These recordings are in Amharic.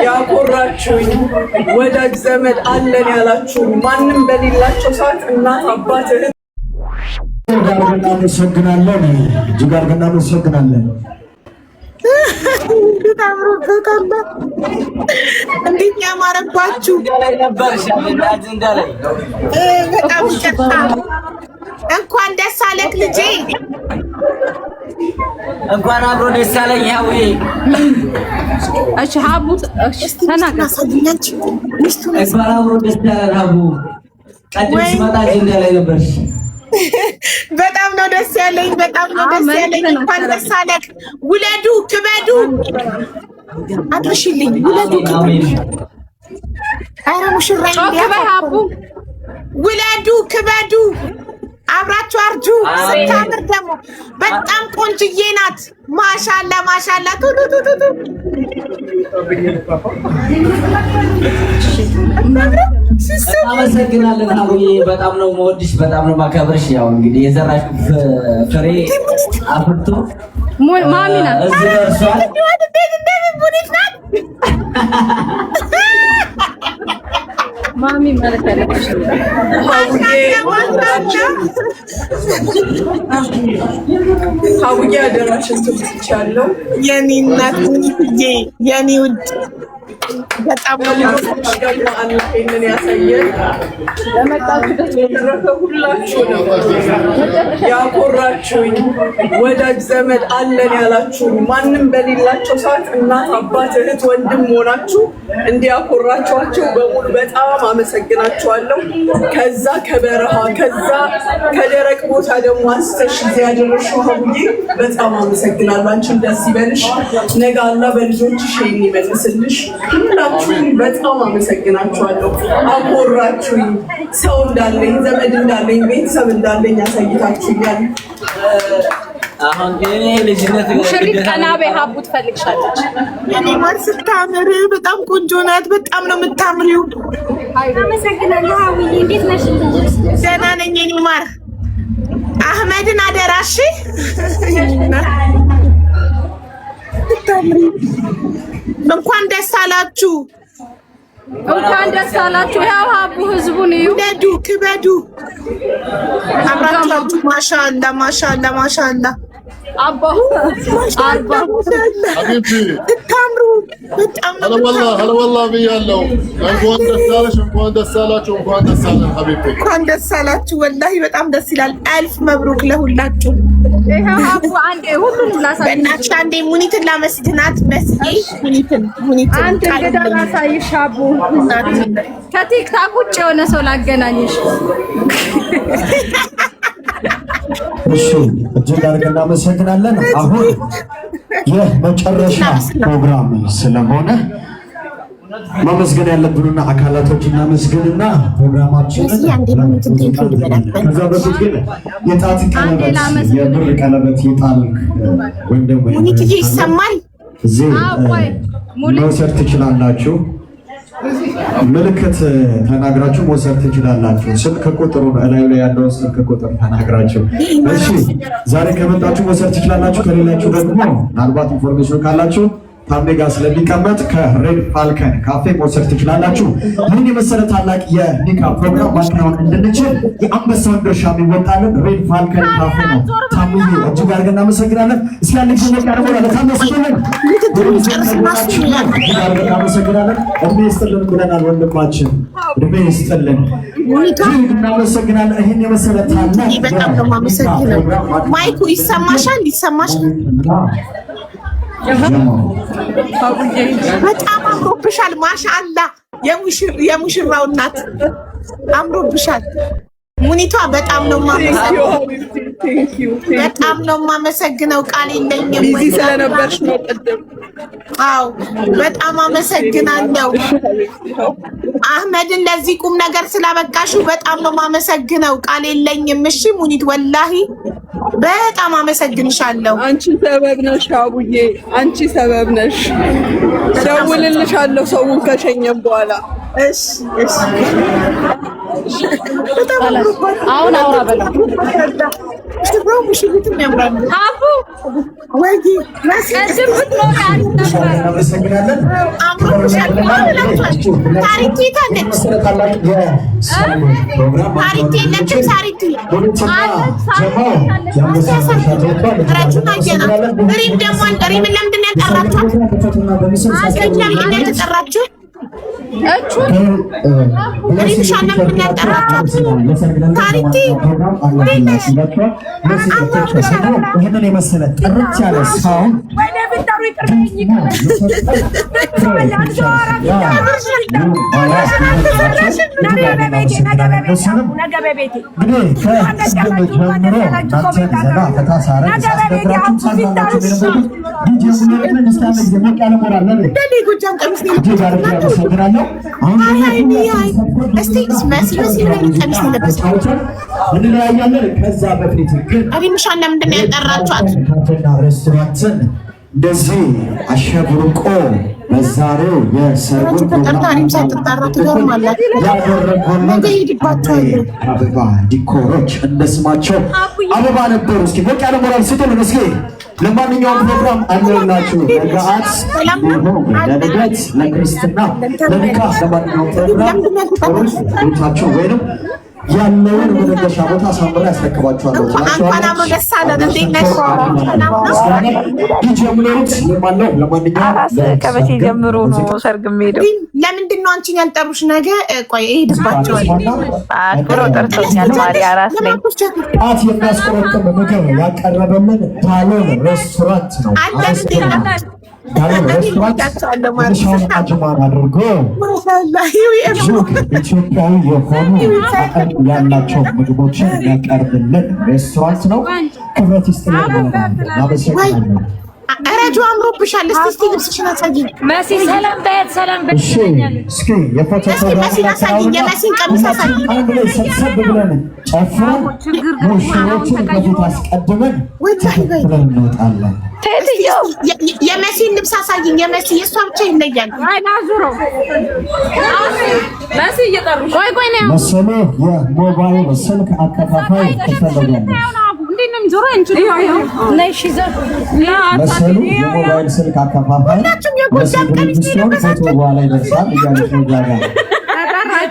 ያኮራችሁኝ ወዳጅ ዘመድ አለን ያላችሁ ማንም በሌላቸው ሰዓት እናት አባት እናመሰግናለን። እጅግ አድርገን እናመሰግናለን። እንዴት ያማረባችሁ! በጣም ጨጣ እንኳን ደስ አለህ ልጄ። እንኳን አብሮ ደስ አለኝ። ያው እሺ ሀቡ ተናገር። እንኳን አብሮ ደስ አለህ ሀቡ። ቀድም ሲመጣ አጀንዳ ላይ ነበርሽ። በጣም ነው ደስ ያለኝ። በጣም ነው ደስ ያለኝ። እንኳን ደስ አለህ። ውለዱ ክበዱ። አድርሽልኝ። ውለዱ ክበዱ። ኧረ ሙሽራዬ ሀቡ ውለዱ ክበዱ። አብራችሁ አርጁ። ስታምር ደግሞ በጣም ቆንጅዬ ናት። ማሻላ ማሻላ ቱቱቱቱ አመሰግናለን ሀቡዬ። በጣም ነው የምወድሽ፣ በጣም ነው የማከብርሽ። ያው እንግዲህ የዘራሽ ፍሬ አፍርቶ ማሚ ናት እዚህ ደርሷል። ማሚ ማለት ያለሽ ሀቡዬ አደራሽን ትብቻለሁ። የኔ እናት የኔ ውድ በጣም ነው አላህ ይሄንን ያሳየን። ለመጣችሁ ሁላችሁ ነው ያኮራችሁኝ ወዳጅ ዘመድ አለን ያላችሁ ማንም በሌላቸው ሰዓት እናት አባት እህት ወንድም ሆናችሁ እንዲያኮራችኋቸው በሙሉ በጣም አመሰግናችኋለሁ። ከዛ ከበረሃ ከዛ ከደረቅ ቦታ ደግሞ አንስተሽ እዚህ ያደረሽው ሀቡዬ በጣም አመሰግናለሁ። አንቺን ደስ ይበልሽ። ነገ አላህ በልጆችሽ ይሄን ይመልስልሽ። ሁላችሁም በጣም አመሰግናችኋለሁ። አኮራችሁኝ። ሰው እንዳለኝ ዘመድ እንዳለኝ ቤተሰብ እንዳለኝ አሳይታችሁኛል። አሁን ግን ልጅነት ሙሽሪት ቀናቤ ሀቡ ትፈልግሻለች። እኔ ማር ስታምር በጣም ቆንጆ ናት። በጣም ነው የምታምሪው። አመሰግናለሁ ሀቡዬ። እንዴት ነሽ? ደህና ነኝ የኔ ማር። አህመድን አደራሽ እንኳን ደስ አላችሁ። እንኳን ደስ አላችሁ። ያው ሀቡ ህዝቡን እዩ። ውለዱ ክበዱ። አብራችሁ ማሻአላ ማሻአላ ማሻአላ አባ ታምሩ በጣም ነው። هلا والله ብያለሁ። እንኳን ደስ አለሽ፣ እንኳን ደስ አላችሁ፣ እንኳን ደስ አለን ሀቢብቲ። እንኳን ደስ አላችሁ። ወላሂ በጣም ደስ ይላል። አልፍ መብሩክ ለሁላችሁ። ይሄ ሀቡ አንዴ ሁሉንም ላሳይ። በእናትሽ አንዴ ሙኒትን ላመስግናት። መስዬ ሙኒትን አንተ እንግዳ ላሳይሽ ሀቡ። ከቲክታክ ውጭ የሆነ ሰው ላገናኝሽ። እሺ እጅግ አድርገን እናመሰግናለን። አሁን የመጨረሻ ፕሮግራም ስለሆነ ማመስገን ያለብንና አካላቶች እናመስግንና ፕሮግራማችንን ከዛ በፊት ግን የጣት ቀለበት የብር ቀለበት የጣል ወይም ደግሞ ሙኒትዬ ይሰማል። እዚህ መውሰድ ትችላላችሁ። ምልክት ተናግራችሁ መውሰድ ትችላላችሁ። ስልክ ቁጥሩን እላዩ ላይ ያለውን ስልክ ቁጥር ተናግራችሁ እሺ፣ ዛሬ ከመጣችሁ መውሰድ ትችላላችሁ። ከሌላችሁ ደግሞ ምናልባት ኢንፎርሜሽን ካላችሁ ታምኔ ጋር ስለሚቀመጥ ከሬድ ፋልከን ካፌ መውሰድ ትችላላችሁ። ይህን የመሰለ ታላቅ የኒካ ፕሮግራም ማከናወን እንድንችል የአንበሳውን ድርሻ የሚወጣልን ሬድ ፋልከን ካፌ ነው። ታምኔ እጅግ አድርገን እናመሰግናለን። እስኪ ያለ ጊዜ ቀርቦ ለታመስገን እናመሰግናለን። እድሜ ይስጥልን ብለናል ወንድማችን፣ እድሜ ይስጥልን። እናመሰግናለን። ይህን የመሰለ ታላቅ በጣም ነው የማመሰግነው። ማይኩ ይሰማሻል? ይሰማሻል? በጣም አምሮብሻል። ማሻአላ የሙሽራው እናት አምሮብሻል። ሙኒቷ በጣም ነው የማመሰግነው። በጣም ነው የማመሰግነው። ቃል የለኝም። ቢዚ ስለነበርሽ ነው ቅድም። አዎ በጣም አመሰግናለሁ። አህመድን ለዚህ ቁም ነገር ስላበቃሽው በጣም ነው የማመሰግነው። ቃል የለኝም። እሺ ሙኒት ወላሂ በጣም አመሰግንሻለሁ። አንቺ ሰበብ ነሽ አቡዬ፣ አንቺ ሰበብ ነሽ። ደውልልሻለሁ ሰውን ከሸኘም በኋላ። እሺ እሺ። አሁን አውራ በለው ሙሽሪትም ያምራሉ። አቡ ወይ እድብት ነው እናመሰግናለን። ታሪክ ታለች ታሪክ የለችም። ሳሪቲ ሪም ደግሞ ሪምን ለምንድን ነው ያልጠራችኋት? ለምንድን ነው የተጠራችሁ? ሪምሻን ለምንድን ነው ያልጠራችኋት? ታሪቲ ይህንን የመሰለ ጥርት ያለ ሳውንድ እንለያያለን። ከዛ በፊት ግን ሪምሻን ለምንድን ነው ያልጠራችኋት? ሬስቶራንትን እንደዚህ አሸብርቆ በዛሬው የሰርጉ አበባ ዲኮሮች እንደስማቸው አበባ ነበሩ። እስኪ ሞቅ ያለ ሞራል ስጡልን እስኪ። ለማንኛውም ፕሮግራም አለላችሁ ለጋአት ለልደት፣ ለክርስትና፣ ለኒካህ ለማንኛውም ፕሮግራም ቤታችሁ ወይንም ያለውን መነገሻ ቦታ አሳምራ ያስረክባችኋል። ከመቼ ጀምሮ ነው ሰርግ የሚሄደው? ለምንድን ነው አንቺን ያልጠሩሽ? ነገ ቆይ እሄድባቸዋል። አክብሮ ጠርቶኛል። ማሪ አራት ላይ ጣት የሚያስቆረጥም ምግብ ያቀረበልን ዳሎን ሬስቶራንት ነው። ዳሎን ሬስቶራንት ሻውን አጅማን አድርጎ ኢትዮጵያዊ የሆኑ ያላቸው ምግቦችን ያቀርብልን ሬስቶራንት ነው። ክብረት ይስጥልን። እናመሰግናለን። ረጁ አምሮብሻል። እስቲ ልብስሽን አሳይኝ መሲ። ሰላም በያት። ሰላም በያት። እስኪ የፎቶ መሲን አሳይኝ። የመሲን ቀሚስ አሳይኝ። አንድ ላይ ሰብሰብ ብለን ጨፍረን ሙሽሮችን ከፊት አስቀድመን ተከትለን እንወጣለን። የመሲን ልብስ አሳይኝ። የመሲ የእሷ ብቻ ይለያል። አይናዙረው መሲ እየጠሩ ቆይ ነው መሰሉ የሞባይል ስልክ አከፋፋይ ትፈልጋለች። መሰሉ የሞባይል ስልክ አከፋፋይ ፎቶ በኋላ ይደርሳል እያለች ነው። ዛጋ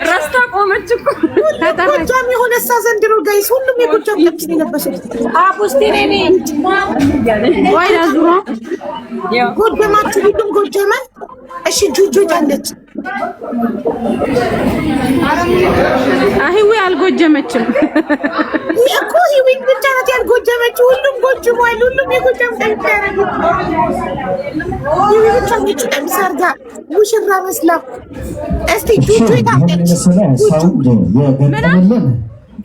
ረስታ ቆመች እኮ ጎጃም የሆነ እሳ ዘንድሮ ጋይስ ሁሉም የጎጃም ልብስ የለበሰች ጎጃማችሁ ሁሉም ጎጃማን። እሺ ጁጁ ጃለች አህዊ አልጎጀመችም እኮ ህዊ ብቻ ናት ያልጎጀመችው። ሁሉም ጎጅሟል። ሁሉም የጎጃም ቀሚስ ያደረጉት ህዊ ብቻ ነች ቀሚስ አድርጋ ሙሽራ መስላ። እስቲ ጁጁ የታለች?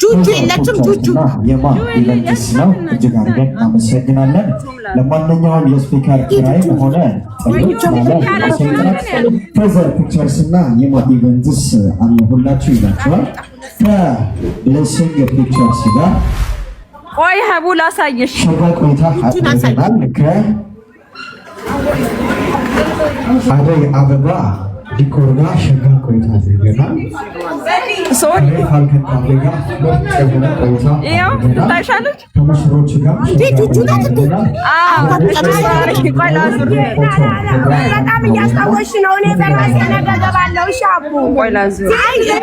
ጁጁ የለችም። ጁጁ የማ ኢቨንትስ ነው። እጅግ አድርገን እናመሰግናለን። ለማንኛውም የስፒከር ኪራይም ሆነ ፈዘር ፒክቸርስ እና የማ ኢቨንትስ አለሁላችሁ ይላችኋል። ከብሌሲንግ ፒክቸርስ ጋር ቆይ ሀቡ ላሳየሽ ሸጋ ቆይታ አድርገናል። ከአደይ አበባ ዲኮር ጋር ሸጋ ቆይታ አድርገናል። ፋልከን ካፌ ጋር የሆነ ቆይታ ታይሻለች። ከሙሽሮች ጋር በጣም እያስታወሽ ነው። እኔ በራሴ ነገ እገባለሁ። ሻቡ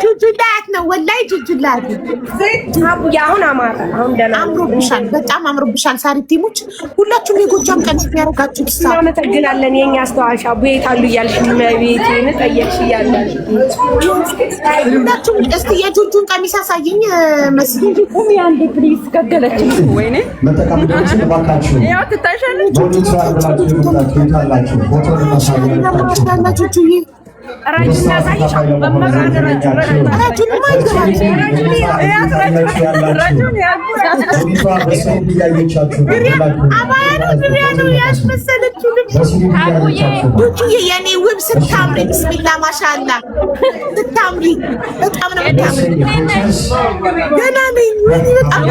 ጁጁላት ነው ወላሂ ጁጁላት። አሁን አማረ። አሁን ደህና አምሮብሻል። በጣም አምሮብሻል። ሳሪቲሞች ሁላችሁም የጎጃም ቀሚስ ያደርጋችሁ ሳ እናመሰግናለን። የኛ አስተዋሽ አቡ የት አሉ እያልሽ ቤቴን ጠየቅሽ እያለን ሁላችሁም እስቲ የጁጁን ቀሚስ አሳይኝ። መስጊድ ቁሚ አንዴ ፕሊዝ። ገደለች ወይኔ መጠቀምቶችን ባካችሁ ያው ትታይሻለች። ሞኒቷ ብላችሁ ይመጣችሁ ይታላችሁ ፎቶ እናሳያላችሁ። ጁጁዬ ረጅም ያሳይሽ በመራን ረጅም ሞኒቷ በሰው እያየቻችሁ አማኑ ያስመሰለችው ልብስ ዱዱዬ የኔ ውብ ስታምሪ ቢስሚላ ማሻአላ ስታምሪ በጣም ነው የምታምሪ። ገና ነኝ በጣም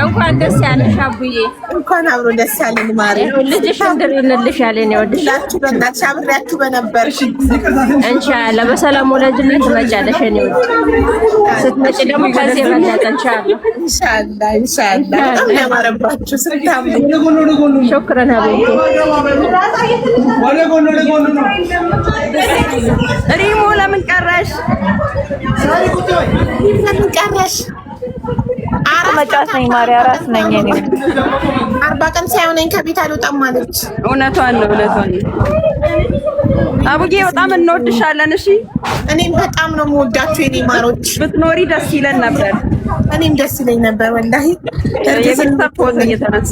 እንኳን ደስ ያለሽ አቡዬ። እንኳን አብሮ ደስ ያለን ማሪ። ልጅሽ እንደሌለሽ ያለኝ ወድላችሁ በእናትሽ አብሬያችሁ በነበር ኢንሻአላህ በሰላም ወለጅልኝ ትመጫለሽ። እኔ ስትመጪ ደግሞ ከዚህ የበለጠ ኢንሻአላህ በጣም ያማረባችሁ ስታምሪ። ሹክራን አለይኩም። ሪሙ ለምን ቀረሽ? ለምን ቀረሽ? መጫት ነኝ ማሪ አራስ ነኝ እኔ 40 ቀን ሳይሆነኝ ከቤት አልወጣም ማለች። እውነቷን ነው። አቡጌ በጣም እንወድሻለን። እሺ እኔም በጣም ነው የምወዳችሁ የኔ ማሮች። ብትኖሪ ደስ ይለን ነበር። እኔም ደስ ይለኝ ነበር ወላሂ። የቤተሰብ እየተነሱ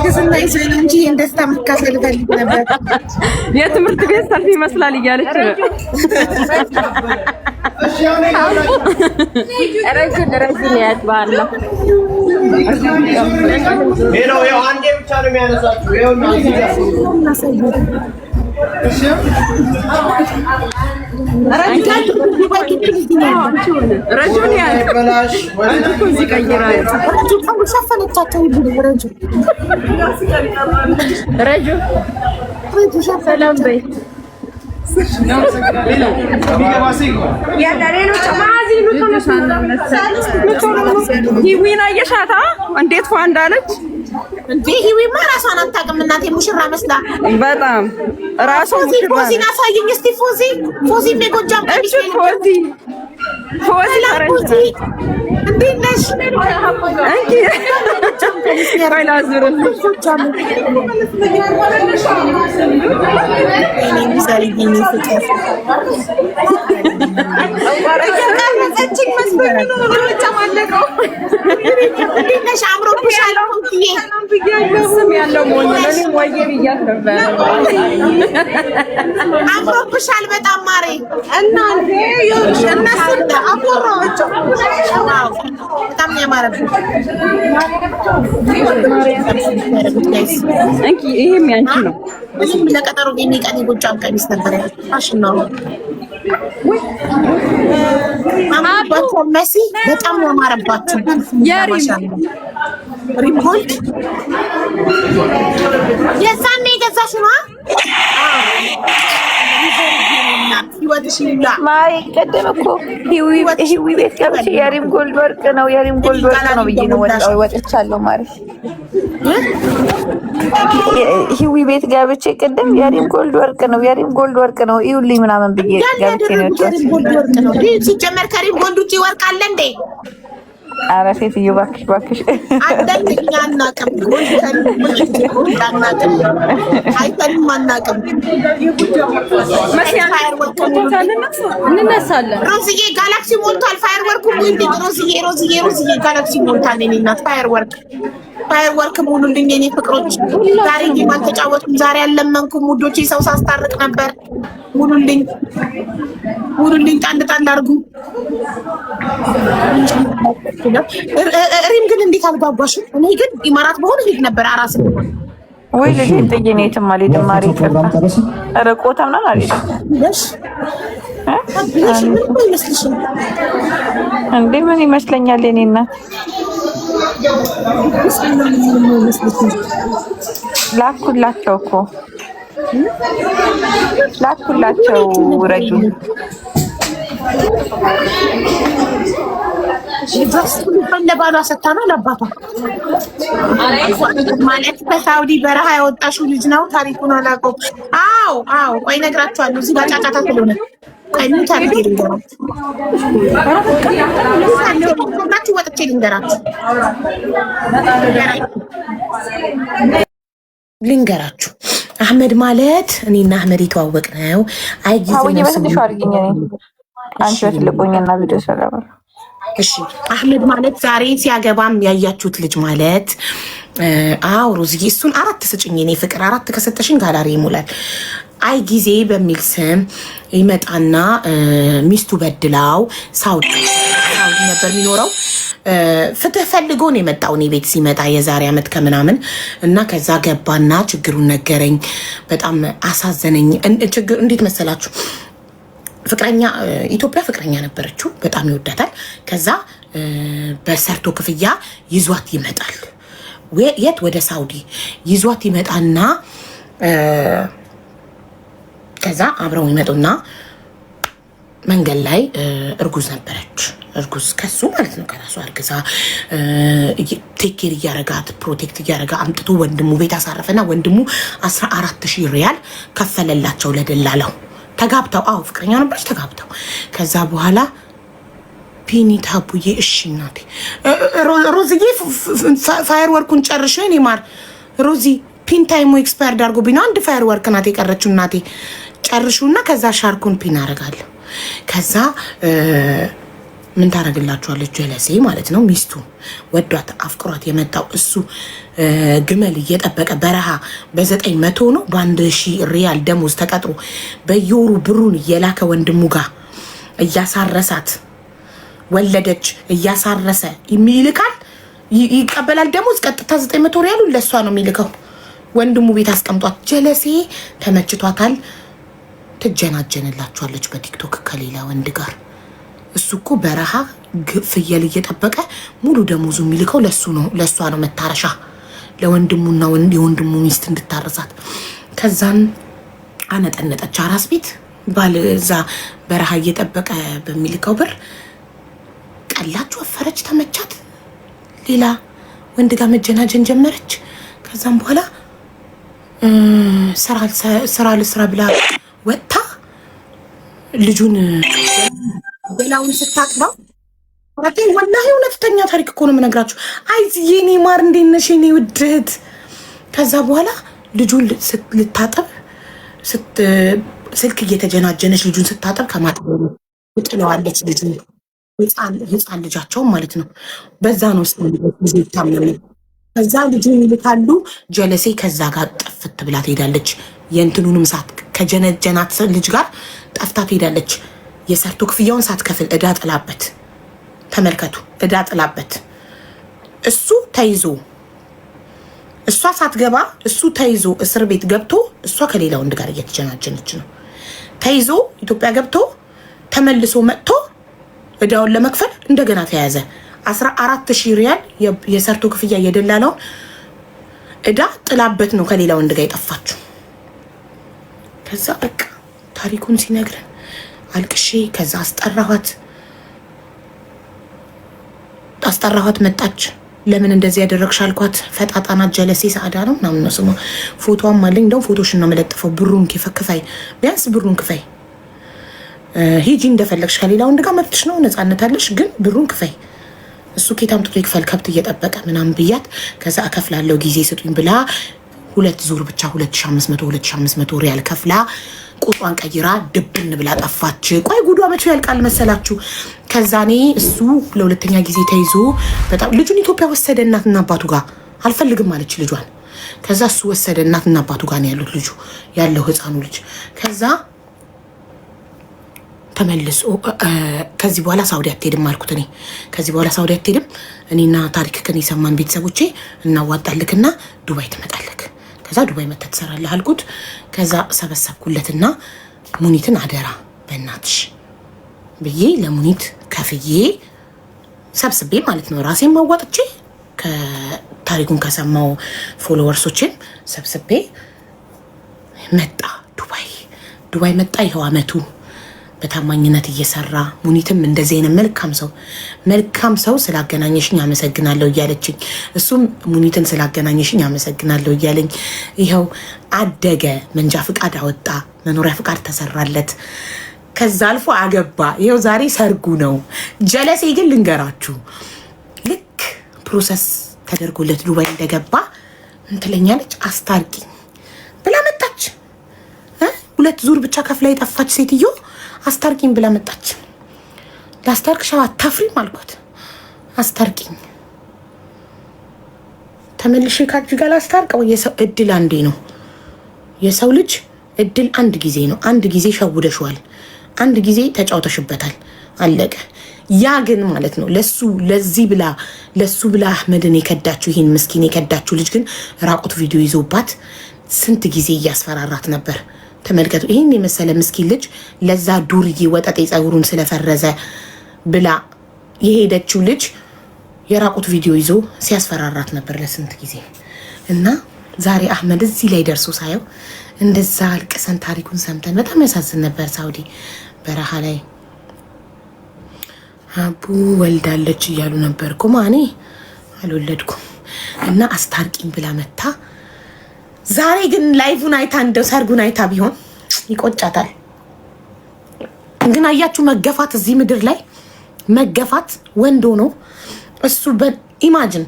ክስና ይዘኝ እንጂ እንደስታ መካፈል ፈልግ ነበር። የትምህርት ቤት ሰልፍ ይመስላል እያለች ነው። ረጅም ያት ባላ ይሄው አንዴ ብቻ ነው የሚያነሳችሁ። ይሄውና እዚህ ጋር ሰላም በይ። ሂዊን አየሻታ እንዴት ፏ እንዳለች? ሂዊማ ራሷን አታውቅም እናቴ ሙሽራ መስላ በጣም ራሷ ፎዚን አሳየኝ እስቲ። ፎዚ የጎጃም ቀሚስ ፎዚ እንዴት ነሽ? አምሮብሻል በጣም ማሬ። በጣም ነው ያማረብሽ። ይሄም ያንቺ ነው። እዚህም ለቀጠሮ የሚቀን የጎጃም ቀሚስ ነበር ፋሽን ነው። አማባቸው መሲ በጣም ነው ያማረባችሁ። ሪፖርት የዛኔ የገዛሽ ነው ማሪ ቀደም እኮ ሂዊ ቤት ገብቼ የሪም ጎልድ ወርቅ ነው ብዬ ነው ወጥቻለሁ። ማሪ ሂዊ ቤት ገብቼ ቅድም የሪም ጎልድ ወርቅ ነው ይኸውልኝ ምናምን ብዬ ገብቼ ነው የወጣሁት። ሲጀመር ከሪም ጎልድ ውጪ ወርቅ አለ እንዴ? ኧረ ሴትዮ እባክሽ አንደኛ አናውቅም። እንነሳለን። ሮዝዬ ጋላክሲ ሞልቷል። ፋየር ወርክ ሮዝዬ ጋላክሲ ሞልቷል። እኔ እናት ፋየር ወርክ ሙሉልኝ የኔ ፍቅሮች። ዛሬ ጌም አልተጫወትኩም። ዛሬ አልለመንኩም ውዶቼ። ሰው ሳስታርቅ ነበር። ሙሉልኝ ጣንድ አድርጉ። ሪም ግን እንዴት አልጓጓሽም? እኔ ግን ኢማራት በሆነ ሄድ ነበር አራስ ወይ ልጅ ጥዬ ነው የትም አልሄድም። ማሪ ረቆታ ምናምን አልሄድም እንዴ። ምን ይመስለኛል የእኔ እናት ላኩላቸው ውረጁ ለባሏ ሰታ ነው ለአባቷ ማለት በሳውዲ በረሃ ያወጣሽው ልጅ ነው። ታሪኩን አላውቀውም። አዎ ቆይ እነግራችኋለሁ። እዚህ ጋር ጫጫታ ስለሆነ ቆይ ምን ታሪክ ልንገራችሁ ወጥቼ ልንገራችሁ። አህመድ ማለት እኔና አህመድ የተዋወቅ ነው። አንቺ በትልቁኝና ቪዲዮ ሰራባ። እሺ አህመድ ማለት ዛሬ ሲያገባም ያያችሁት ልጅ ማለት ሮዝዬ እሱን 4 ስጭኝ የኔ ፍቅር። 4 ከሰጠሽኝ ጋላሪ ይሞላል። አይ ጊዜ በሚል ስም ይመጣና ሚስቱ በድላው ሳውዲ ነበር የሚኖረው። ፍትህ ፈልጎ ነው የመጣው እኔ ቤት ሲመጣ የዛሬ ዓመት ከምናምን እና ከዛ ገባና ችግሩን ነገረኝ። በጣም አሳዘነኝ። ችግር እንዴት መሰላችሁ? ፍቅረኛ ኢትዮጵያ ፍቅረኛ ነበረችው፣ በጣም ይወዳታል። ከዛ በሰርቶ ክፍያ ይዟት ይመጣል። የት? ወደ ሳውዲ ይዟት ይመጣና ከዛ አብረው ይመጡና መንገድ ላይ እርጉዝ ነበረች። እርጉዝ ከሱ ማለት ነው፣ ከራሱ አርግዛ ቴኬር እያረጋት ፕሮቴክት እያረጋ አምጥቶ ወንድሙ ቤት አሳረፈና ወንድሙ 14,000 ሪያል ከፈለላቸው ለደላላው። ተጋብተው ፍቅረኛ ነበረች፣ ተጋብተው ከዛ በኋላ ፒኒ ታቡዬ እሺ እናቴ ሮዝዬ ፋየር ወርኩን ጨርሽ እኔ ማር ሮዚ ፒን ታይሙ ኤክስፓየርድ አድርጎብኝ ነው። አንድ ፋየር ወርክ ናት የቀረችው እናቴ ጨርሹና ከዛ ሻርኩን ፒን አደርጋለሁ። ከዛ ምን ታደርግላችኋለች? ጀለሴ ማለት ነው። ሚስቱ ወዷት አፍቅሯት የመጣው እሱ ግመል እየጠበቀ በረሃ በ900 ነው በ1,000 ሪያል ደሞዝ ተቀጥሮ በየወሩ ብሩን እየላከ ወንድሙ ጋር እያሳረሳት ወለደች። እያሳረሰ ይልካል፣ ይቀበላል ደሞዝ። ቀጥታ 900 ሪያሉ ለሷ ነው የሚልከው። ወንድሙ ቤት አስቀምጧት። ጀለሴ ተመችቷታል። ትጀናጀንላችኋለች በቲክቶክ ከሌላ ወንድ ጋር። እሱ እኮ በረሃ ፍየል እየጠበቀ ሙሉ ደሞዙ የሚልከው ለሷ ነው መታረሻ፣ ለወንድሙና የወንድሙ ሚስት እንድታረሳት። ከዛን አነጠነጠች አራስ ቤት ባል እዛ በረሃ እየጠበቀ በሚልከው ብር ቀላች፣ ወፈረች፣ ተመቻት። ሌላ ወንድ ጋር መጀናጀን ጀመረች። ከዛም በኋላ ስራ ልስራ ብላ ወጥታ ልጁን ገላውን ስታቅባው ወላሂ እውነተኛ ታሪክ እኮ ነው የምነግራችሁ። አይዝዬ እኔ ማር እንዴት ነሽ የኔ ውድ እህት። ከዛ በኋላ ልጁን ልታጠብ ስልክ እየተጀናጀነች ልጁን ስታጠብ ከማጠብ ትጥለዋለች። ልጁን ህፃን ልጃቸውን ማለት ነው። በዛ ነው ታመመ። ከዛ ልጁን ይልካሉ። ጀለሴ ከዛ ጋር ጠፍት ብላ ትሄዳለች። የእንትኑንም ሳት ከጀነጀናት ልጅ ጋር ጠፍታ ትሄዳለች። የሰርቶ ክፍያውን ሳትከፍል እዳ ጥላበት። ተመልከቱ፣ እዳ ጥላበት። እሱ ተይዞ እሷ ሳትገባ እሱ ተይዞ እስር ቤት ገብቶ እሷ ከሌላ ወንድ ጋር እየተጀናጀነች ነው። ተይዞ ኢትዮጵያ ገብቶ ተመልሶ መጥቶ እዳውን ለመክፈል እንደገና ተያዘ። 14,000 ሪያል የሰርቶ ክፍያ የደላላው እዳ ጥላበት ነው ከሌላ ወንድ ጋር የጠፋችው። ከዛ በቃ ታሪኩን ሲነግረን አልቅሼ ከዛ አስጠራኋት። መጣች። ለምን እንደዚህ ያደረግሽ አልኳት። ፈጣጣናት ጀለሴ ሰዓዳ ነው ምናምን ነው ስሟ። ፎቶዋም አለኝ። እንደውም ፎቶሽን ነው መለጥፈው። ብሩን ክፈይ፣ ቢያንስ ብሩን ክፈይ። ሂጂ እንደፈለግሽ ከሌላ ወንድ ጋር መብትሽ ነው፣ ነፃነት አለሽ፣ ግን ብሩን ክፈይ። እሱ ኬት አምጥቶ ይክፈል ከብት እየጠበቀ ምናምን ብያት። ከዛ እከፍላለሁ ጊዜ ስጡኝ ብላ 2 ዙር ብቻ 2500 ሪያል ከፍላ ቁጧን ቀይራ ድብን ብላ ጠፋች። ቆይ ጉዷ መቼ ያልቃል መሰላችሁ? ከዛ እኔ እሱ ለሁለተኛ ጊዜ ተይዞ በጣም ልጁን ኢትዮጵያ ወሰደ። እናትና አባቱ ጋር አልፈልግም አለች ልጇን። ከዛ እሱ ወሰደ። እናትና አባቱ ጋር ነው ያሉት ልጁ ያለው ህፃኑ ልጅ። ከዛ ተመልሶ ከዚህ በኋላ ሳውዲ አትሄድም አልኩት። እኔ ከዚህ በኋላ ሳውዲ አትሄድም፣ እኔና ታሪክ ከኔ ሰማን ቤተሰቦቼ እናዋጣልክና ዱባይ ትመጣለክ። ከዛ ዱባይ መተህ ትሰራለህ አልኩት። ከዛ ሰበሰብኩለትና ሙኒትን አደራ በእናትሽ ብዬ ለሙኒት ከፍዬ ሰብስቤ ማለት ነው ራሴን ማዋጥቼ ከታሪኩን ከሰማው ፎሎወርሶችን ሰብስቤ መጣ ዱባይ መጣ። ይኸው አመቱ በታማኝነት እየሰራ ሙኒትም እንደዚህ አይነት መልካም ሰው ስላገናኘሽኝ አመሰግናለሁ እያለችኝ፣ እሱም ሙኒትን ስላገናኘሽኝ አመሰግናለሁ እያለኝ ይኸው አደገ። መንጃ ፍቃድ አወጣ፣ መኖሪያ ፍቃድ ተሰራለት፣ ከዛ አልፎ አገባ። ይኸው ዛሬ ሰርጉ ነው። ጀለሴ ግን ልንገራችሁ፣ ልክ ፕሮሰስ ተደርጎለት ዱባይ እንደገባ እንትለኛለች፣ አስታርቂኝ ብላ መጣች። 2 ዙር ብቻ ከፍላ የጠፋች ሴትዮ አስታርቂኝ ብላ መጣች። ላስታርቅሽ አታፍሪም አልኳት። አስታርቂኝ ተመልሼ ካንቺ ጋር ላስታርቀው። የሰው እድል አንዴ ነው። የሰው ልጅ እድል አንድ ጊዜ ነው። አንድ ጊዜ ሸውደሽዋል፣ አንድ ጊዜ ተጫውተሽበታል፣ አለቀ። ያ ግን ማለት ነው ለዚህ ብላ አህመድን የከዳችሁ ይሄን ምስኪን የከዳችሁ ልጅ ግን ራቁት ቪዲዮ ይዞባት ስንት ጊዜ እያስፈራራት ነበር። ተመልከቱ። ይሄን የመሰለ ምስኪን ልጅ ለዛ ዱርዬ ወጠጤ ጸጉሩን ስለፈረዘ ብላ የሄደችው ልጅ የራቁት ቪዲዮ ይዞ ሲያስፈራራት ነበር ለስንት ጊዜ። እና ዛሬ አህመድ እዚህ ላይ ደርሶ ሳየው እንደዛ አልቅሰን ታሪኩን ሰምተን በጣም ያሳዝን ነበር። ሳውዲ በረሃ ላይ አቡ ወልዳለች እያሉ ነበር እኮ ማኔ አልወለድኩም እና አስታርቂኝ ብላ መታ። ዛሬ ግን ላይቭን አይታ እንደው ሰርጉን አይታ ቢሆን ይቆጫታል። ግን አያችሁ መገፋት እዚህ ምድር ላይ መገፋት ወንድ ሆኖ እሱ ኢማጂን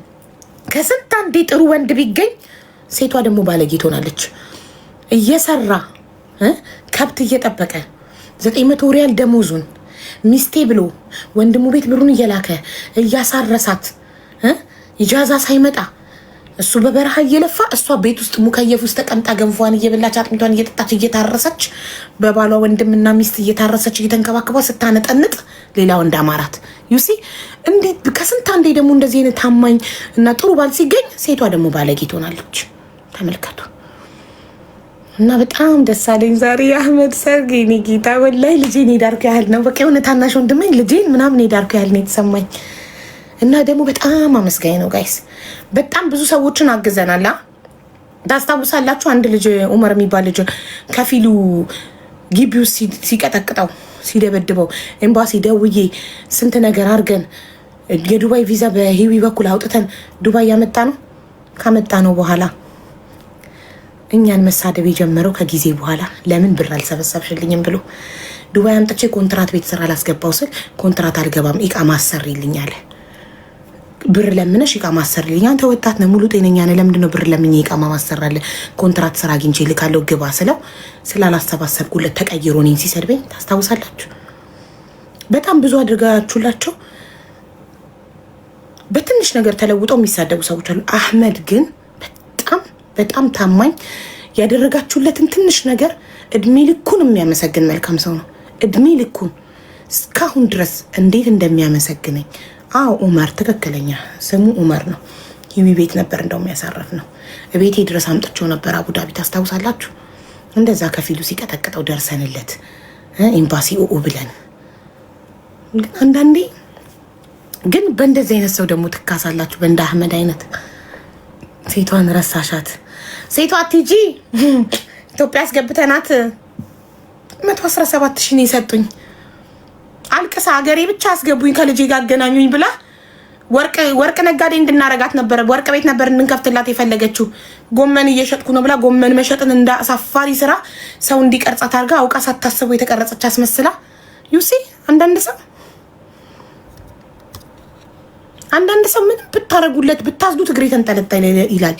ከስንት አንዴ ጥሩ ወንድ ቢገኝ ሴቷ ደግሞ ባለጌ ትሆናለች። እየሰራ ከብት እየጠበቀ 900 ሪያል ደሞዙን ሚስቴ ብሎ ወንድሙ ቤት ብሩን እየላከ እያሳረሳት ኢጃዛ ሳይመጣ እሱ በበረሃ እየለፋ እሷ ቤት ውስጥ ሙከየፍ ውስጥ ተቀምጣ ገንፏን እየበላች አጥሚቷን እየጠጣች እየታረሰች በባሏ ወንድምና ሚስት እየታረሰች እየተንከባከባ ስታነጠንጥ ሌላ ወንድ አማራት። ዩሲ እንዴት ከስንት አንዴ ደግሞ እንደዚህ አይነት ታማኝ እና ጥሩ ባል ሲገኝ ሴቷ ደግሞ ባለጌ ትሆናለች። ተመልከቱ። እና በጣም ደስ አለኝ ዛሬ አህመድ ሰርግ። የኔ ጌታ ወላሂ ልጄን ሄዳርኩ ያህል ነው። በቃ የሆነ ታናሽ ወንድሜ ልጄን ምናምን ሄዳርኩ ያህል ነው የተሰማኝ። እና ደግሞ በጣም አመስጋኝ ነው ጋይስ። በጣም ብዙ ሰዎችን አግዘናል። ታስታውሳላችሁ? አንድ ልጅ ኡመር የሚባል ልጅ ከፊሉ ግቢው ሲቀጠቅጠው ሲደበድበው ኤምባሲ ደውዬ ስንት ነገር አድርገን የዱባይ ቪዛ በሂዊ በኩል አውጥተን ዱባይ ያመጣ ነው። ካመጣ ነው በኋላ እኛን መሳደብ የጀመረው ከጊዜ በኋላ ለምን ብር አልሰበሰብሽልኝም ብሎ ዱባይ አምጥቼ ኮንትራት ቤት ስራ አላስገባው ስል ኮንትራት አልገባም ኢቃማ አሰሪልኝ አለ። ብር ለምነሽ ኢቃማ አሰሪልኝ? አንተ ወጣት ነህ ሙሉ ጤነኛ ነህ፣ ለምንድን ነው ብር ለምኜ ኢቃማ ማሰራለህ? ኮንትራት ስራ አግኝቼ ልካለሁ ግባ ስለው ስላላሰባሰብኩለት ተቀይሮ እኔን ሲሰድበኝ ታስታውሳላችሁ? በጣም ብዙ አድርጋችሁላቸው በትንሽ ነገር ተለውጠው የሚሳደቡ ሰዎች አሉ። አህመድ ግን በጣም ታማኝ ያደረጋችሁለትን ትንሽ ነገር እድሜ ልኩን የሚያመሰግን መልካም ሰው ነው። እድሜ ልኩን እስካሁን ድረስ እንዴት እንደሚያመሰግነኝ። አዎ ኡመር ትክክለኛ ስሙ ኡመር ነው። ሂዊ ቤት ነበር እንደውም ያሳረፍ ነው። ቤቴ ድረስ አምጥቼው ነበር አቡዳቢ ታስታውሳላችሁ? እንደዛ ከፊሉ ሲቀጠቅጠው ደርሰንለት ኤምባሲ ኦኦ ብለን። አንዳንዴ ግን በእንደዚህ አይነት ሰው ደግሞ ትካሳላችሁ። በእንደ አህመድ አይነት ሴቷን ረሳሻት። ሴቷ ቲጂ ኢትዮጵያ አስገብተናት 117,000 ነው የሰጡኝ። አልቅሳ ሀገሬ ብቻ አስገቡኝ ከልጄ ጋር አገናኙኝ ብላ ወርቅ ነጋዴ እንድናረጋት ነበር። ወርቅ ቤት ነበር እንከፍትላት የፈለገችው። ጎመን እየሸጥኩ ነው ብላ ጎመን መሸጥን እንደ አሳፋሪ ስራ ሰው እንዲቀርጻት አድርጋ አውቃ ሳታስበው የተቀረጸች አስመስላ። ዩሲ አንዳንድ ሰው ምን ብታረጉለት ብታዝዱት እግሬ ተንጠለጠለ ይላል።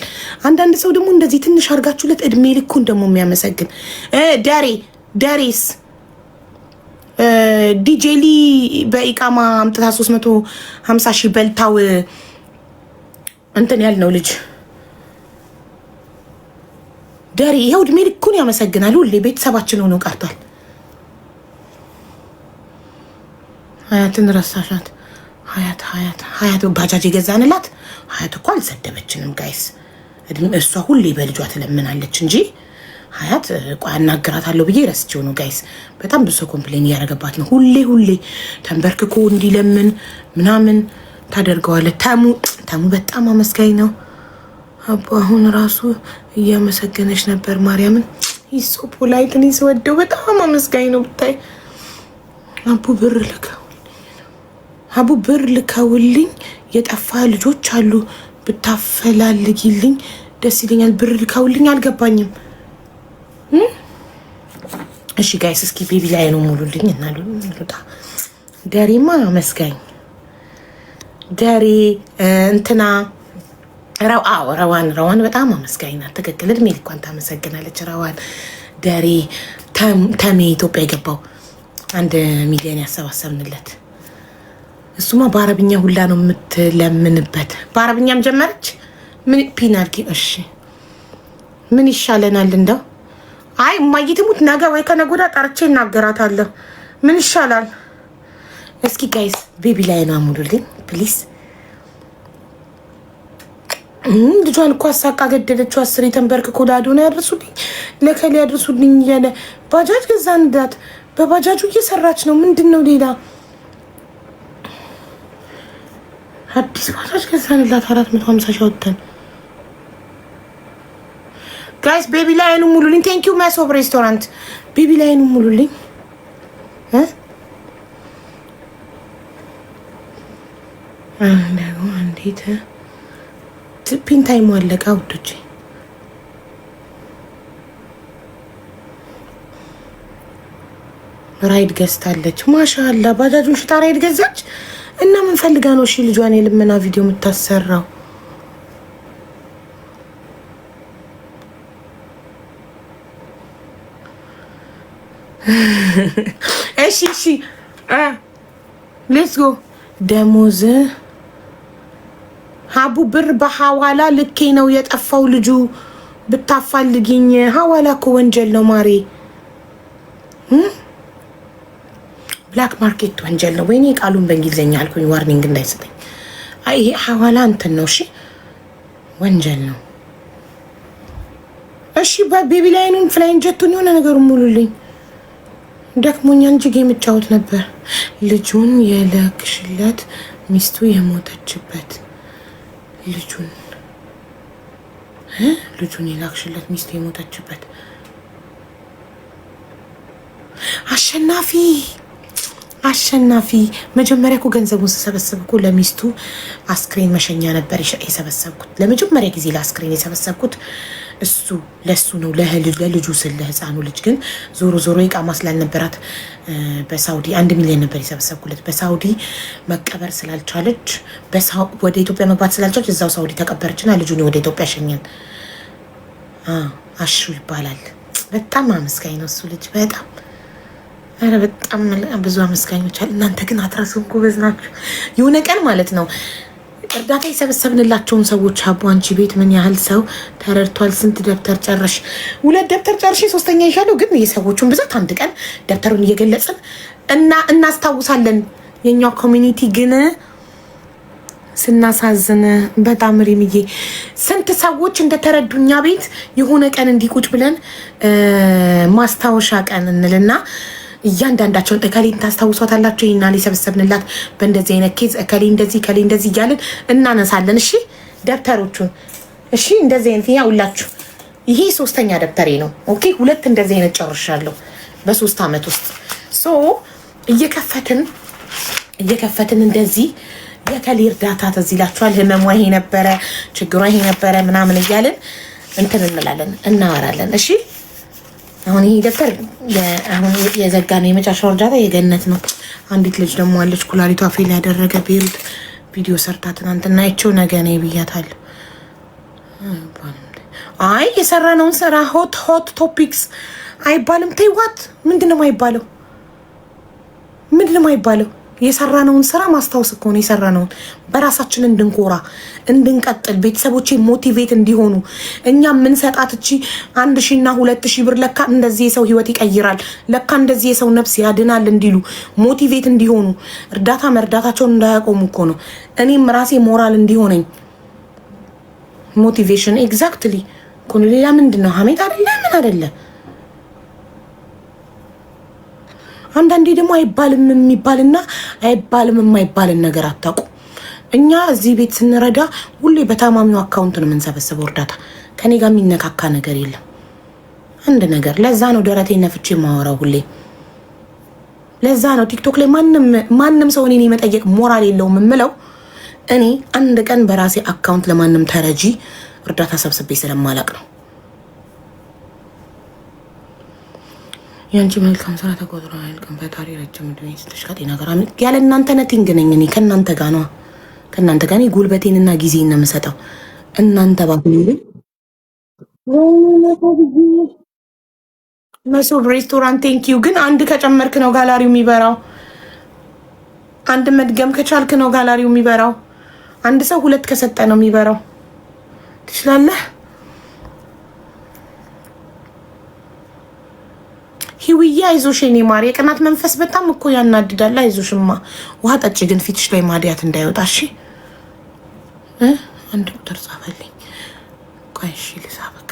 አንዳንድ ሰው ደግሞ እንደዚህ ትንሽ አድርጋችሁለት እድሜ ልኩን ደግሞ የሚያመሰግን ደሬስ ዲጄሊ በኢቃማ አምጥታ 350,000 በልታው እንትን ያልነው ልጅ ደሬ ይሄው እድሜ ልኩን ያመሰግናል። ሁሌ ቤተሰባችን ሆኖ ቀርቷል። ሀያትን ረሳሻት። ሀያት ባጃጅ የገዛንላት ሀያት እኮ አልሰደበችንም ጋይስ። እሷ ሁሌ በልጇ ትለምናለች እንጂ ሀያት ቆይ አናግራታለሁ ብዬ ረስቼው ነው ጋይስ። በጣም ብዙ ኮምፕሌን እያደረገባት ነው። ሁሌ ተንበርክኮ እንዲለምን ምናምን ታደርገዋለች። ተሙ በጣም አመስጋኝ ነው። አቡ አሁን ራሱ እያመሰገነች ነበር ማርያምን። ይሶ ፖላይት ነው ሲወደው በጣም አመስጋኝ ነው ብታይ። አቡ ብር ልከውልኝ የጠፋ ልጆች አሉ ብታፈላልጊልኝ ደስ ይለኛል። ብር ልከውልኝ አልገባኝም። እሺ ጋይስ እስኪ ቤቢ ላይ ነው ሙሉልኝ እና ልውጣ። ደሬማ አመስጋኝ ደሬ እንትና ረዋን በጣም አመስጋኝ ናት። ትክክል እድሜ ልኳን ታመሰግናለች። ረዋን ደሬ ተሜ ኢትዮጵያ የገባው 1 ሚሊዮን ያሰባሰብንለት እሱማ በአረብኛ ሁላ ነው የምትለምንበት። በአረብኛም ጀመረች። ምን ፒናርኪ እሺ ምን ይሻለናል እንደው? አይ ማይትሙት ነገ ወይ ከነገ ወዲያ ጠርቼ እናገራታለሁ። ምን ይሻላል? እስኪ ጋይስ ቤቢ ላይን አሙሉልኝ ፕሊዝ። ልጇን እኮ አሳቃ ገደለችው። 10 ተንበርክኮ ላዶና ያድርሱልኝ ለከሌ ያድርሱልኝ እያለ ባጃጅ ገዛንላት። በባጃጁ እየሰራች ነው። ምንድን ነው ሌላ አዲስ ባጃጅ ገዛንላት 450 ሺህ ወጥተን። ጋይስ ቤቢ ላይኑ ሙሉልኝ። ቴንክ ዩ መሶብ ሬስቶራንት ቤቢ ላይኑ ሙሉልኝ። እንዴት ፒንታይም አለቃ ውዶቼ። ራይድ ገዝታለች። ማሻአላ ባጃጁን ሽጣ ራይድ ገዛች። እና ምን ፈልጋ ነው እሺ ልጇን የልመና ቪዲዮ የምታሰራው? እሺ ሌትስ ጎ። ደሞዝ ሀቡ ብር በሐዋላ ልኬ ነው የጠፋው ልጁ ብታፋልግኝ። ሐዋላ እኮ ወንጀል ነው ማሬ። ብላክ ማርኬት ወንጀል ነው። ወይኔ ቃሉን በእንግሊዝኛ አልኩኝ ዋርኒንግ እንዳይሰጠኝ። አይ ይሄ ሐዋላ እንትን ነው። እሺ ወንጀል ነው። እሺ በቤቢ ላይኑን ፍላይን ጀቱን የሆነ ነገር ሙሉልኝ። ደክሞኛ እንጂ ጌም እጫወት ነበር። ልጁን የላክሽለት ሚስቱ የሞተችበት ልጁን የላክሽለት ሚስቱ የሞተችበት አሸናፊ መጀመሪያ እኮ ገንዘቡን ስሰበስብ እኮ ለሚስቱ አስክሬን መሸኛ ነበር የሰበሰብኩት። ለመጀመሪያ ጊዜ ለአስክሬን የሰበሰብኩት ለሱ ነው፣ ለልጁ ስለ ህፃኑ ልጅ። ግን ዞሮ ይቃማ ስላልነበራት በሳውዲ 1 ሚሊዮን ነበር የሰበሰብኩለት። በሳውዲ መቀበር ስላልቻለች ወደ ኢትዮጵያ መግባት ስላልቻለች እዛው ሳውዲ ተቀበረችና ልጁን ወደ ኢትዮጵያ ሸኘን። አሹ ይባላል። በጣም አመስጋኝ ነው እሱ ልጅ በጣም በጣም ብዙ አመስጋኞች አሉ። እናንተ ግን አትረሱም፣ ጎበዝ ናችሁ። የሆነ ቀን ማለት ነው እርዳታ የሰበሰብንላቸውን ሰዎች ሀቡ አንቺ ቤት ምን ያህል ሰው ተረድቷል? ስንት ደብተር ጨረሽ? 2 ደብተር ጨርሼ 3ኛ ይሻለው። ግን የሰዎቹን ብዛት አንድ ቀን ደብተሩን እየገለጽን እናስታውሳለን። የኛው ኮሚኒቲ ግን ስናሳዝን በጣም ሪምዬ ስንት ሰዎች እንደተረዱኛ ቤት የሆነ ቀን እንዲቁጭ ብለን ማስታወሻ ቀን እንልና እያንዳንዳቸውን እከሌን ታስታውሷታላችሁ? ይሄና ሊሰበሰብንላት በእንደዚህ አይነት ኬዝ እከሌ እንደዚህ እያልን እናነሳለን። እሺ ደብተሮቹን እሺ እንደዚህ አይነት ያውላችሁ። ይሄ 3ኛ ደብተሬ ነው። ኦኬ 2 እንደዚህ አይነት ጨርሻለሁ በ3 አመት ውስጥ። ሶ እየከፈትን እንደዚህ የከሌ እርዳታ ተዚላችኋል፣ ህመሟ ይሄ ነበረ፣ ችግሯ ይሄ ነበረ ምናምን እያልን እንትን እንላለን እናወራለን። እሺ አሁን ይሄ ደብተር አሁን የዘጋነው የመጨረሻው እርዳታ የገነት ነው። አንዲት ልጅ ደግሞ አለች ኩላሊቷ ፌል ያደረገ ቤሩት ቪዲዮ ሰርታ ትናንትና አይቼው ነገ ነው ብያታለሁ። አይ የሰራነውን ስራ ሆት ቶፒክስ አይባልም። ተይዋት። ምንድነው የማይባለው? የሰራነውን ስራ ማስታወስ እኮ ነው። የሰራነውን በራሳችን እንድንኮራ እንድንቀጥል፣ ቤተሰቦቼ ሞቲቬት እንዲሆኑ እኛ ምን ሰጣት እቺ 1000 እና 2000 ብር ለካ እንደዚህ የሰው ህይወት ይቀይራል፣ ለካ እንደዚህ የሰው ነፍስ ያድናል እንዲሉ ሞቲቬት እንዲሆኑ መርዳታቸውን እንዳያቆሙ እኮ ነው። እኔም ራሴ ሞራል እንዲሆነኝ ሞቲቬሽን ኤግዛክትሊ እኮ ነው። ሌላ ምንድነው? ሀሜት አይደለ ምን አይደለ። አንዳንዴ ደግሞ አይባልም የሚባልና አይባልም የማይባልን ነገር አታውቁ። እኛ እዚህ ቤት ስንረዳ ሁሌ በታማሚው አካውንት ነው የምንሰበስበው እርዳታ። ከኔ ጋር የሚነካካ ነገር የለም አንድ ነገር። ለዛ ነው ደረቴ ነፍቼ ማወራው ሁሌ። ለዛ ነው ቲክቶክ ላይ ማንም ሰው እኔን መጠየቅ ሞራል የለውም የምለው። እኔ አንድ ቀን በራሴ አካውንት ለማንም ተረጂ እርዳታ ሰብስቤ ስለማላቅ ነው። ያንቺ መልካም ስራ ተቆጥሮ አያልቅም። ፈጣሪ ረጅም ዕድሜ ይስጥሽ ከጤና ጋር። ያለ እናንተ ነቲንግ ነኝ እኔ። ከእናንተ ጋር ነው ጉልበቴንና ጊዜን ነው የምሰጠው። እናንተ ባትኖሩ መሶብ ሬስቶራንት ቴንክ ዩ። ግን አንድ ከጨመርክ ነው ጋላሪው የሚበራው። አንድ መድገም ከቻልክ ነው ጋላሪው የሚበራው። አንድ ሰው 2 ከሰጠ ነው የሚበራው። ትችላለህ። ሂዊ ህውዬ አይዞሽ የኔ ማር፣ የቅናት መንፈስ በጣም እኮ ያናድዳል። አይዞሽማ፣ ውሃ ጠጪ ግን ፊትሽ ላይ ማዲያት እንዳይወጣ እሺ። አንድ ቁጥር ጻፈልኝ። ቆይ እሺ ልሳበክ።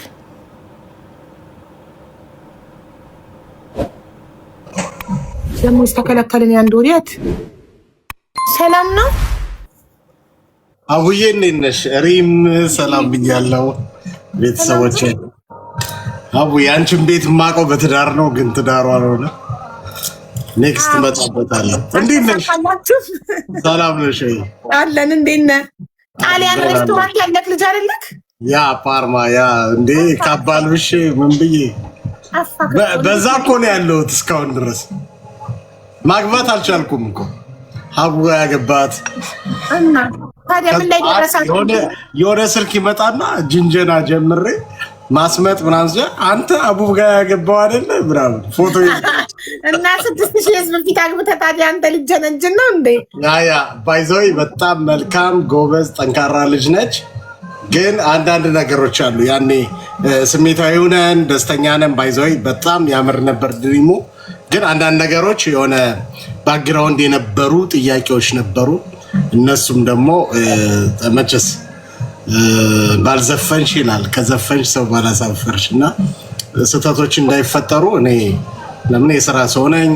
ደግሞ ተከለከልን። ያንድ ወዲያት ሰላም ነው አቡዬ እንዴት ነሽ? ሪም ሰላም ብያለሁ። ቤተሰቦቼ አቡዬ አንቺን ቤት የማውቀው በትዳር ነው፣ ግን ትዳሯ አልሆነ። ኔክስት መጣበታለሁ። እንዴት ነሽ? ሰላም ነሽ? አለን። እንዴት ነህ? ጣሊያን ሬስቶራንት ያለክ ልጅ አይደለክ? ያ ፓርማ ያ እንዴ ካባልብሽ ምን ብዬ በዛ እኮ ነው ያለሁት እስካሁን ድረስ። ማግባት አልቻልኩም እኮ ሀቡ ያገባት እና ታዲያ ምን ላይ ደረሳችሁ? የሆነ ስልክ ይመጣና ጅንጀና ጀምሬ ማስመጥ ምናምን አንተ አቡ ጋር ያገባው አይደለ ምናምን ፎቶ እና 6000 ህዝብ ፊት አግብተህ ታዲያ አንተ ልጅ ጀነጅን ነው እንዴ? ያ ባይዘይ በጣም መልካም ጎበዝ ጠንካራ ልጅ ነች። ግን አንዳንድ ነገሮች አሉ። ያኔ ስሜታዊ ሆነን ደስተኛ ነን። ባይዘይ በጣም ያምር ነበር ድሪሙ። ግን አንዳንድ ነገሮች የሆነ ባክግራውንድ የነበሩ ጥያቄዎች ነበሩ። እነሱም ደግሞ መቼስ ባልዘፈንሽ ይላል ከዘፈንሽ ሰው ባላሳፈርሽ እና ስህተቶች እንዳይፈጠሩ እኔ ለምን የሥራ ሰው ነኝ።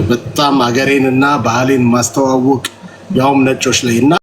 በጣም ሀገሬንና ባህሌን ማስተዋወቅ ያውም ነጮች ላይ እና